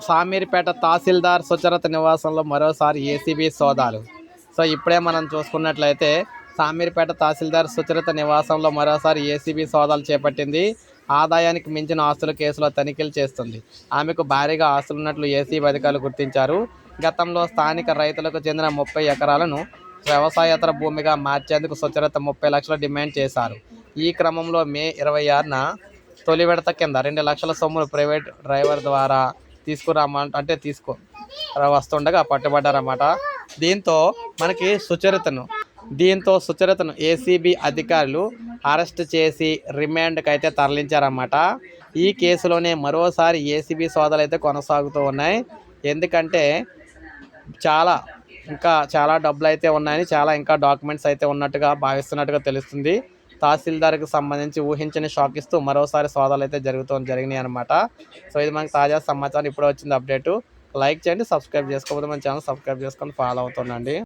సామీర్పేట తహసీల్దార్ సుచరిత నివాసంలో మరోసారి ఏసీబీ సోదాలు. సో ఇప్పుడే మనం చూసుకున్నట్లయితే సామీర్పేట తహసీల్దార్ సుచరిత నివాసంలో మరోసారి ఏసీబీ సోదాలు చేపట్టింది. ఆదాయానికి మించిన ఆస్తుల కేసులో తనిఖీలు చేస్తుంది. ఆమెకు భారీగా ఆస్తులున్నట్లు ఏసీబీ అధికారులు గుర్తించారు. గతంలో స్థానిక రైతులకు చెందిన 30 ఎకరాలను వ్యవసాయేతర భూమిగా మార్చేందుకు సుచరిత 30 లక్షలు డిమాండ్ చేశారు. ఈ క్రమంలో మే 26న తొలి విడత కింద 2 లక్షల సొమ్మును ప్రైవేట్ డ్రైవర్ ద్వారా వస్తుండగా పట్టుబడ్డారన్నమాట. దీంతో సుచరితను ఏసీబీ అధికారులు అరెస్ట్ చేసి రిమాండ్కి అయితే తరలించారన్నమాట. ఈ కేసులోనే మరోసారి ఏసీబీ సోదాలు అయితే కొనసాగుతూ ఉన్నాయి. ఎందుకంటే చాలా డబ్బులు అయితే ఉన్నాయని, ఇంకా డాక్యుమెంట్స్ అయితే భావిస్తున్నట్టుగా తెలుస్తుంది. తహసీల్దార్కి సంబంధించి ఊహించని షాక్ ఇస్తూ మరోసారి సోదాలు అయితే జరిగినాయి అనమాట. సో ఇది మనకు తాజా సమాచారం, ఇప్పుడే వచ్చింది అప్డేటు. లైక్ చేయండి, సబ్స్క్రైబ్ చేసుకోకపోతే మన ఛానల్ సబ్స్క్రైబ్ చేసుకొని ఫాలో అవుతుండండి.